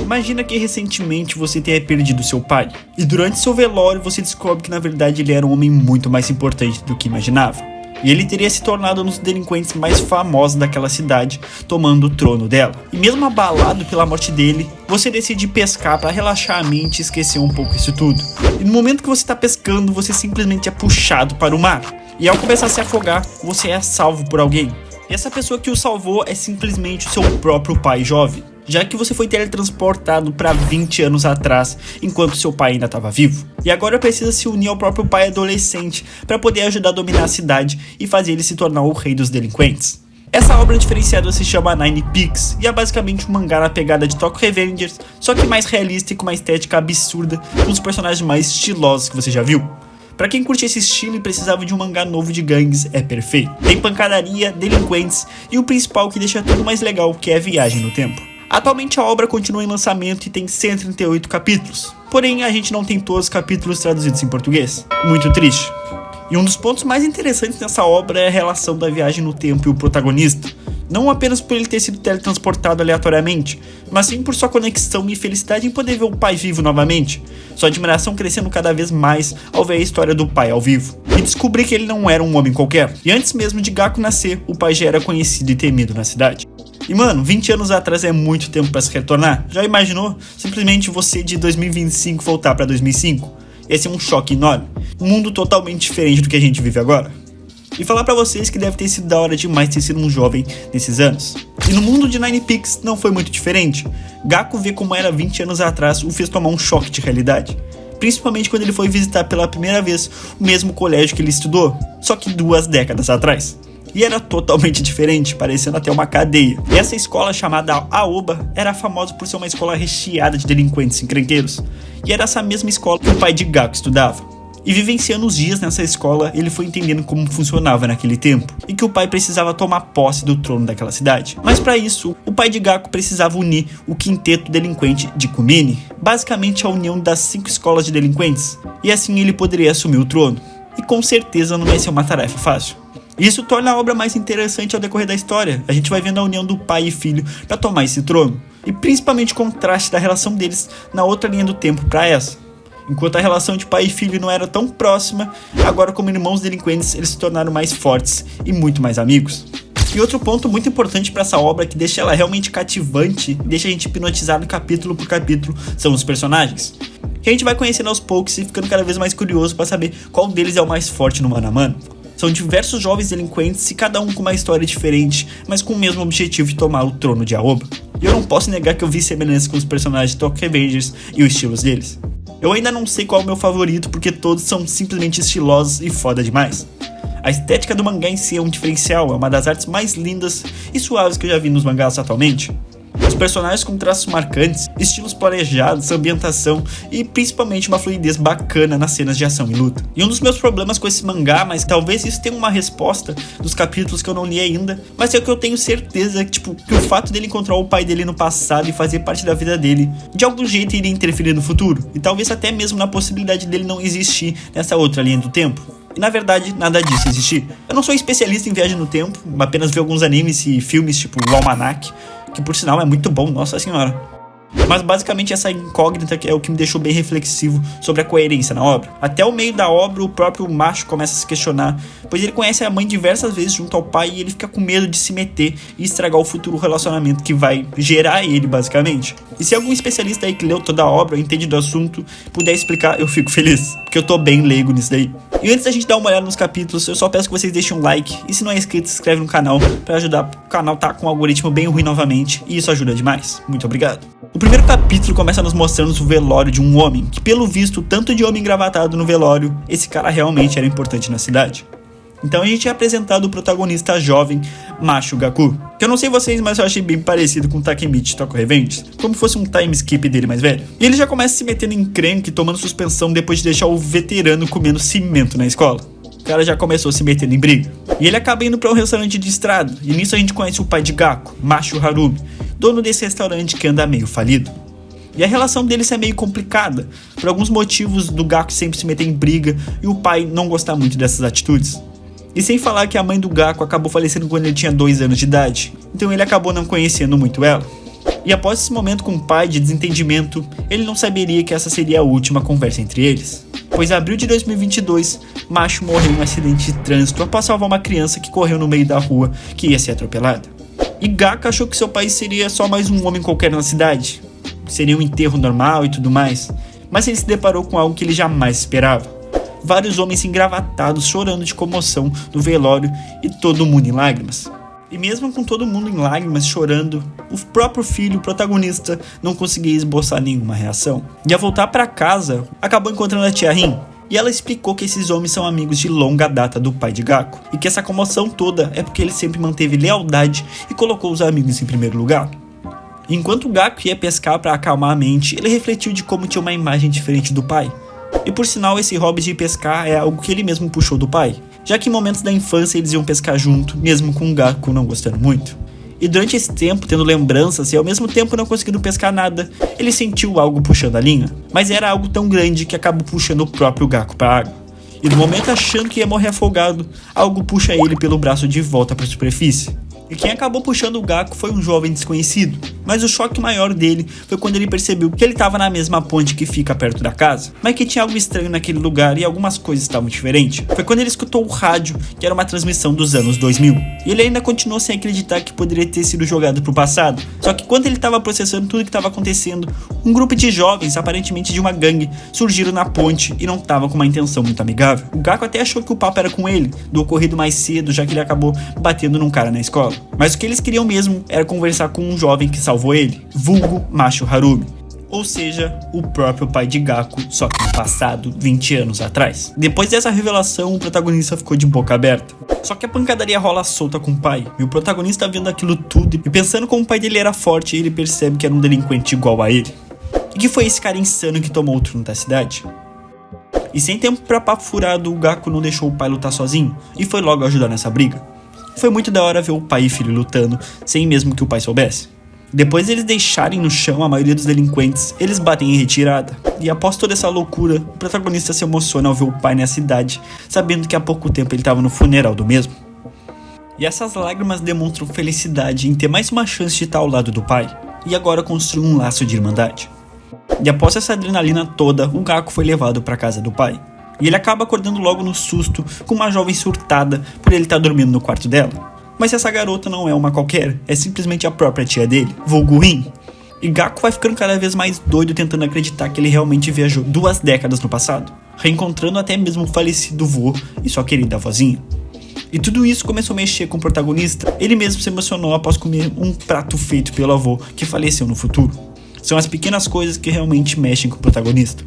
Imagina que recentemente você tenha perdido seu pai, e durante seu velório você descobre que na verdade ele era um homem muito mais importante do que imaginava. E ele teria se tornado um dos delinquentes mais famosos daquela cidade, tomando o trono dela. E mesmo abalado pela morte dele, você decide pescar para relaxar a mente e esquecer um pouco isso tudo. E no momento que você está pescando, você simplesmente é puxado para o mar. E ao começar a se afogar, você é salvo por alguém. E essa pessoa que o salvou é simplesmente o seu próprio pai jovem, já que você foi teletransportado para 20 anos atrás, enquanto seu pai ainda estava vivo. E agora precisa se unir ao próprio pai adolescente para poder ajudar a dominar a cidade e fazer ele se tornar o rei dos delinquentes. Essa obra diferenciada se chama Nine Peaks e é basicamente um mangá na pegada de Tokyo Revengers, só que mais realista e com uma estética absurda, com os personagens mais estilosos que você já viu. Pra quem curte esse estilo e precisava de um mangá novo de gangues, é perfeito. Tem pancadaria, delinquentes e o principal que deixa tudo mais legal, que é a viagem no tempo. Atualmente a obra continua em lançamento e tem 138 capítulos, porém a gente não tem todos os capítulos traduzidos em português. Muito triste. E um dos pontos mais interessantes nessa obra é a relação da viagem no tempo e o protagonista. Não apenas por ele ter sido teletransportado aleatoriamente, mas sim por sua conexão e felicidade em poder ver o pai vivo novamente, sua admiração crescendo cada vez mais ao ver a história do pai ao vivo, e descobrir que ele não era um homem qualquer, e antes mesmo de Gaku nascer, o pai já era conhecido e temido na cidade. E mano, 20 anos atrás é muito tempo pra se retornar, já imaginou? Simplesmente você de 2025 voltar pra 2005? Esse é um choque enorme, um mundo totalmente diferente do que a gente vive agora. E falar pra vocês que deve ter sido da hora demais ter sido um jovem nesses anos. E no mundo de Nine Peaks não foi muito diferente. Gaku ver como era 20 anos atrás o fez tomar um choque de realidade. Principalmente quando ele foi visitar pela primeira vez o mesmo colégio que ele estudou, só que 2 décadas atrás. E era totalmente diferente, parecendo até uma cadeia. E essa escola chamada Aoba era famosa por ser uma escola recheada de delinquentes encrenqueiros. E era essa mesma escola que o pai de Gaku estudava. E vivenciando os dias nessa escola, ele foi entendendo como funcionava naquele tempo, e que o pai precisava tomar posse do trono daquela cidade. Mas para isso, o pai de Gaku precisava unir o quinteto delinquente de Kumine, basicamente a união das 5 escolas de delinquentes, e assim ele poderia assumir o trono. E com certeza não vai ser uma tarefa fácil. Isso torna a obra mais interessante ao decorrer da história. A gente vai vendo a união do pai e filho para tomar esse trono, e principalmente o contraste da relação deles na outra linha do tempo para essa. Enquanto a relação de pai e filho não era tão próxima, agora como irmãos delinquentes eles se tornaram mais fortes e muito mais amigos. E outro ponto muito importante para essa obra que deixa ela realmente cativante e deixa a gente hipnotizado capítulo por capítulo são os personagens. Que a gente vai conhecendo aos poucos e ficando cada vez mais curioso para saber qual deles é o mais forte no mano a mano. São diversos jovens delinquentes e cada um com uma história diferente, mas com o mesmo objetivo de tomar o trono de Aoba. E eu não posso negar que eu vi semelhanças com os personagens de Tokyo Revengers e os estilos deles. Eu ainda não sei qual é o meu favorito porque todos são simplesmente estilosos e foda demais. A estética do mangá em si é um diferencial, é uma das artes mais lindas e suaves que eu já vi nos mangás atualmente. Os personagens com traços marcantes, estilos planejados, ambientação e principalmente uma fluidez bacana nas cenas de ação e luta. E um dos meus problemas com esse mangá, mas talvez isso tenha uma resposta dos capítulos que eu não li ainda, mas é que eu tenho certeza que o fato dele encontrar o pai dele no passado e fazer parte da vida dele, de algum jeito iria interferir no futuro, e talvez até mesmo na possibilidade dele não existir nessa outra linha do tempo. E na verdade, nada disso existir. Eu não sou especialista em viagem no tempo, apenas vi alguns animes e filmes tipo o Almanac, que por sinal é muito bom, nossa senhora. Mas basicamente essa incógnita é o que me deixou bem reflexivo sobre a coerência na obra. Até o meio da obra o próprio macho começa a se questionar, pois ele conhece a mãe diversas vezes junto ao pai e ele fica com medo de se meter e estragar o futuro relacionamento que vai gerar ele basicamente. E se algum especialista aí que leu toda a obra, entende do assunto, puder explicar, eu fico feliz, porque eu tô bem leigo nisso daí. E antes da gente dar uma olhada nos capítulos, eu só peço que vocês deixem um like e se não é inscrito, se inscreve no canal para ajudar o canal tá com um algoritmo bem ruim novamente e isso ajuda demais. Muito obrigado. O primeiro capítulo começa nos mostrando o velório de um homem, que pelo visto, tanto de homem engravatado no velório, esse cara realmente era importante na cidade. Então a gente é apresentado o protagonista jovem, Macho Gaku, que eu não sei vocês, mas eu achei bem parecido com o Takemichi de Tokyo Revengers, como fosse um time skip dele mais velho. E ele já começa se metendo em encrenca e tomando suspensão depois de deixar o veterano comendo cimento na escola. O cara já começou se metendo em briga. E ele acaba indo para um restaurante de estrada, e nisso a gente conhece o pai de Gaku, Macho Harumi, dono desse restaurante que anda meio falido. E a relação deles é meio complicada, por alguns motivos do Gaku sempre se meter em briga e o pai não gostar muito dessas atitudes. E sem falar que a mãe do Gaku acabou falecendo quando ele tinha 2 anos de idade, então ele acabou não conhecendo muito ela. E após esse momento com o pai de desentendimento, ele não saberia que essa seria a última conversa entre eles. Pois em abril de 2022, Macho morreu em um acidente de trânsito após salvar uma criança que correu no meio da rua que ia ser atropelada. E Gaku achou que seu pai seria só mais um homem qualquer na cidade. Seria um enterro normal e tudo mais. Mas ele se deparou com algo que ele jamais esperava. Vários homens engravatados chorando de comoção no velório e todo mundo em lágrimas. E mesmo com todo mundo em lágrimas chorando, o próprio filho, o protagonista, não conseguia esboçar nenhuma reação. E ao voltar para casa, acabou encontrando a tia Rin. E ela explicou que esses homens são amigos de longa data do pai de Gaku. E que essa comoção toda é porque ele sempre manteve lealdade e colocou os amigos em primeiro lugar. Enquanto Gaku ia pescar para acalmar a mente, ele refletiu de como tinha uma imagem diferente do pai. E por sinal, esse hobby de pescar é algo que ele mesmo puxou do pai, já que em momentos da infância eles iam pescar junto, mesmo com o Gaku não gostando muito. E durante esse tempo, tendo lembranças e ao mesmo tempo não conseguindo pescar nada, ele sentiu algo puxando a linha, mas era algo tão grande que acabou puxando o próprio Gaku para a água. E no momento achando que ia morrer afogado, algo puxa ele pelo braço de volta para a superfície. E quem acabou puxando o Gaku foi um jovem desconhecido, mas o choque maior dele foi quando ele percebeu que ele estava na mesma ponte que fica perto da casa, mas que tinha algo estranho naquele lugar e algumas coisas estavam diferentes. Foi quando ele escutou o rádio, que era uma transmissão dos anos 2000, e ele ainda continuou sem acreditar que poderia ter sido jogado pro passado. Só que quando ele estava processando tudo que estava acontecendo, um grupo de jovens, aparentemente de uma gangue, surgiram na ponte e não estavam com uma intenção muito amigável. O Gaku até achou que o papo era com ele, do ocorrido mais cedo, já que ele acabou batendo num cara na escola. Mas o que eles queriam mesmo era conversar com um jovem que salvou ele, vulgo Macho Harumi. Ou seja, o próprio pai de Gaku, só que no passado, 20 anos atrás. Depois dessa revelação, o protagonista ficou de boca aberta. Só que a pancadaria rola solta com o pai, e o protagonista vendo aquilo tudo e pensando como o pai dele era forte, ele percebe que era um delinquente igual a ele. E que foi esse cara insano que tomou o trono da cidade. E sem tempo pra papo furado, o Gaku não deixou o pai lutar sozinho, e foi logo ajudar nessa briga. Foi muito da hora ver o pai e filho lutando, sem mesmo que o pai soubesse. Depois de eles deixarem no chão a maioria dos delinquentes, eles batem em retirada. E após toda essa loucura, o protagonista se emociona ao ver o pai na cidade, sabendo que há pouco tempo ele estava no funeral do mesmo. E essas lágrimas demonstram felicidade em ter mais uma chance de estar ao lado do pai, e agora construir um laço de irmandade. E após essa adrenalina toda, o Gaku foi levado para casa do pai. E ele acaba acordando logo no susto com uma jovem surtada por ele estar dormindo no quarto dela. Mas essa garota não é uma qualquer, é simplesmente a própria tia dele, vulgo Rin. E Gaku vai ficando cada vez mais doido tentando acreditar que ele realmente viajou 2 décadas no passado, reencontrando até mesmo o falecido vô e sua querida avózinha. E tudo isso começou a mexer com o protagonista, ele mesmo se emocionou após comer um prato feito pelo avô que faleceu no futuro. São as pequenas coisas que realmente mexem com o protagonista.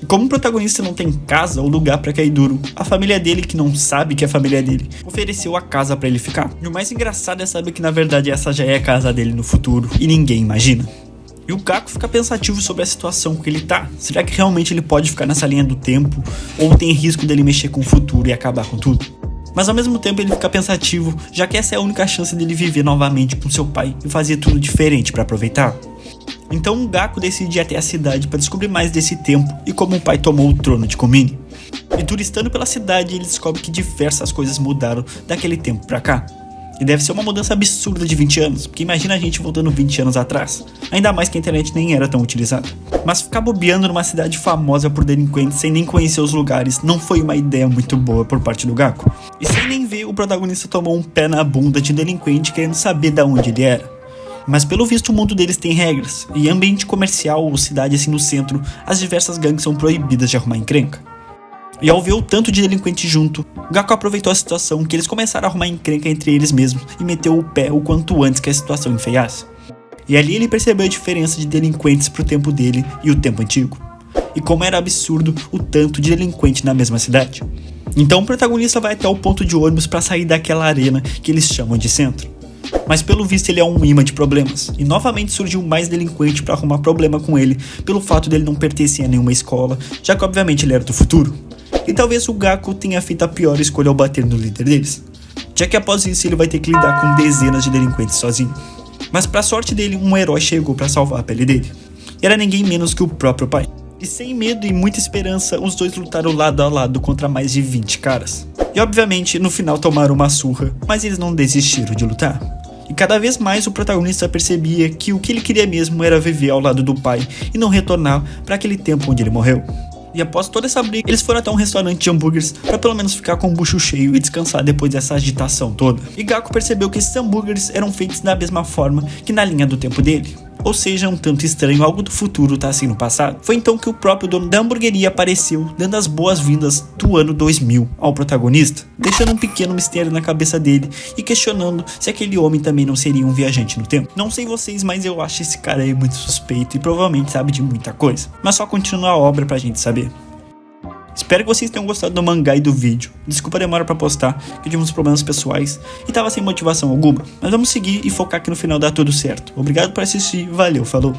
E como o protagonista não tem casa ou lugar pra cair duro, a família dele, que não sabe que é a família dele, ofereceu a casa pra ele ficar. E o mais engraçado é saber que na verdade essa já é a casa dele no futuro e ninguém imagina. E o Gaku fica pensativo sobre a situação que ele tá. Será que realmente ele pode ficar nessa linha do tempo? Ou tem risco dele mexer com o futuro e acabar com tudo? Mas ao mesmo tempo ele fica pensativo, já que essa é a única chance dele viver novamente com seu pai e fazer tudo diferente pra aproveitar. Então o Gaku decide ir até a cidade para descobrir mais desse tempo e como o pai tomou o trono de Kumine. E turistando pela cidade, ele descobre que diversas coisas mudaram daquele tempo pra cá. E deve ser uma mudança absurda de 20 anos, porque imagina a gente voltando 20 anos atrás. Ainda mais que a internet nem era tão utilizada. Mas ficar bobeando numa cidade famosa por delinquentes sem nem conhecer os lugares não foi uma ideia muito boa por parte do Gaku. E sem nem ver, o protagonista tomou um pé na bunda de um delinquente querendo saber de onde ele era. Mas pelo visto o mundo deles tem regras, e em ambiente comercial ou cidade assim no centro, as diversas gangues são proibidas de arrumar encrenca. E ao ver o tanto de delinquente junto, Gaku aproveitou a situação que eles começaram a arrumar encrenca entre eles mesmos e meteu o pé o quanto antes que a situação enfeiasse. E ali ele percebeu a diferença de delinquentes pro tempo dele e o tempo antigo, e como era absurdo o tanto de delinquente na mesma cidade. Então o protagonista vai até o ponto de ônibus para sair daquela arena que eles chamam de centro. Mas pelo visto ele é um imã de problemas, e novamente surgiu mais delinquente para arrumar problema com ele, pelo fato dele não pertencer a nenhuma escola, já que obviamente ele era do futuro. E talvez o Gaku tenha feito a pior escolha ao bater no líder deles, já que após isso ele vai ter que lidar com dezenas de delinquentes sozinho. Mas pra sorte dele, um herói chegou para salvar a pele dele. Era ninguém menos que o próprio pai. E sem medo e muita esperança, os dois lutaram lado a lado contra mais de 20 caras. E obviamente no final tomaram uma surra, mas eles não desistiram de lutar. E cada vez mais o protagonista percebia que o que ele queria mesmo era viver ao lado do pai e não retornar para aquele tempo onde ele morreu. E após toda essa briga, eles foram até um restaurante de hambúrgueres para pelo menos ficar com o bucho cheio e descansar depois dessa agitação toda. E Gaku percebeu que esses hambúrgueres eram feitos da mesma forma que na linha do tempo dele. Ou seja, um tanto estranho algo do futuro tá assim no passado. Foi então que o próprio dono da hamburgueria apareceu, dando as boas-vindas do ano 2000 ao protagonista, deixando um pequeno mistério na cabeça dele e questionando se aquele homem também não seria um viajante no tempo. Não sei vocês, mas eu acho esse cara aí muito suspeito e provavelmente sabe de muita coisa. Mas só continua a obra pra gente saber. Espero que vocês tenham gostado do mangá e do vídeo. Desculpa a demora pra postar, que eu tive uns problemas pessoais e tava sem motivação alguma. Mas vamos seguir e focar que no final dá tudo certo. Obrigado por assistir, valeu, falou!